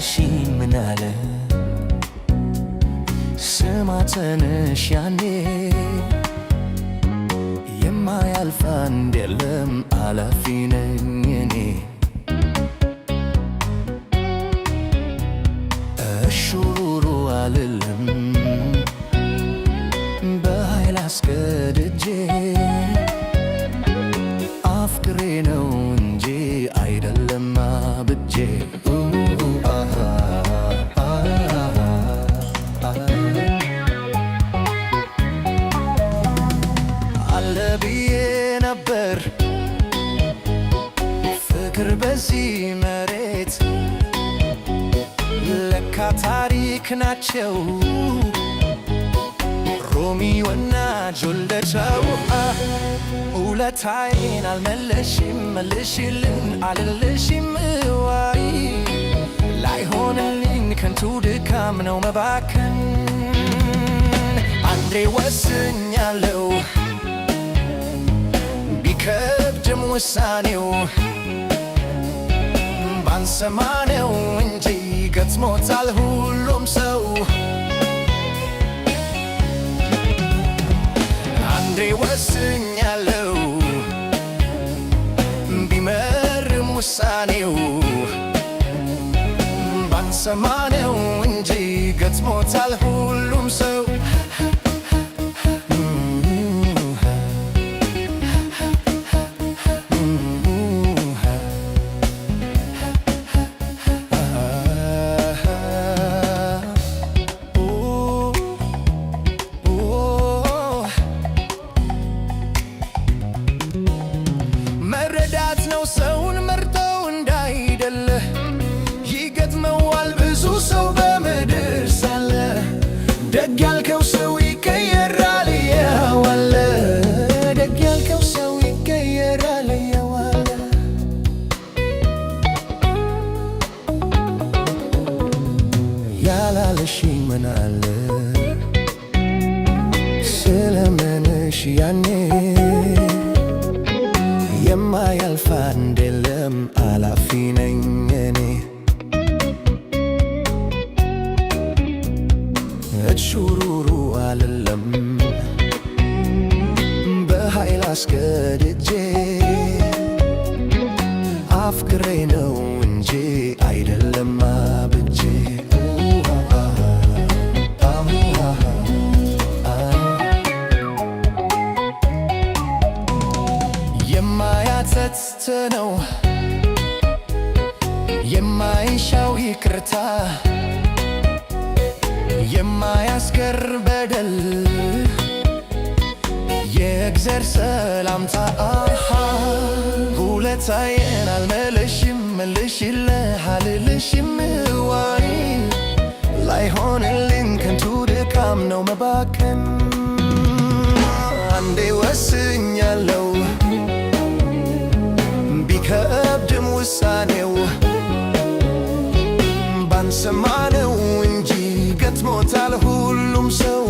ያላለሽኝ ምን አለ ስማ ተነሽ ያኔ የማያልፍ አንድ የለም አላፊ ነኝ እኔ እሹሩሩ አልልም በኃይል አስገድጄ አፍቅሬ ነው እንጂ አይደለም አብጄ አለ ብዬ ነበር ፍቅር በዚህ መሬት ለካ ታሪክ ናቸው ሮሚዮና ጁልየት ውለታዬን አልመለሽም መልሽልን አልልሽም ዋይ ላይሆንልኝ ከንቱ ድካም ነው መባከን አንዴ ወስኛለሁ ቢከብድም ውሳኔው ባንሰማ ነው እንጂ ገጥሞታል ሁሉም ሰው አንዴ ወስኛለሁ ቢመርም ውሳኔው ባንሰማ ነው እንጂ ገጥሞታል ሁሉም ሰው መረዳት ነው ሰውን መርጠው እንዳይደለ ይገጥመዋል ብዙ ሰው በምድር ሳለ ደግ ያልከው ሰው ይቀየራል ያዋለ ደግ ያልከው ሰው ይቀየራል ያዋለ ያላለሽኝ ምን አለ ስለምንሽ ያኔ የማያልፍ አንድ የለም አላፊ ነኝ እኔ እሹሩሩ አልልም በኃይል አስገድጄ አፍቅሬ ነው እንጂ አይደለም አብጄ የማያጸጽት ነው የማይሻው ይቅርታ የማያስቀር በደል የእግዜር ሰላምታ ውለታዬን አልመለሽም መልሽልህ አልልሽም ዋይ ላይሆንልኝ ከንቱ ድካም ነው መባከን አንዴ ወስኛለሁ ቢከብድም ውሳኔው ባንሰማ ነው እንጂ ገጥሞታል ሁሉም ሰው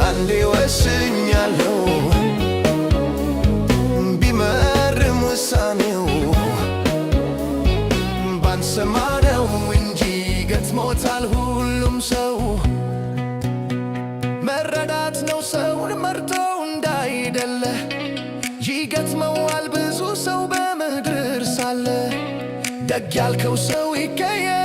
አንዴ ወስኛለሁ ቢመርም ውሳኔው ባንሰማ ነው እንጂ ገጥሞታል ሁሉም ሰው መረዳት ነው ሰውን መርጠው እንዳይደለ ይገጥመዋል ብዙ ሰው በምድር ሳለ ደግ ያልከው ሰው ይቀየራል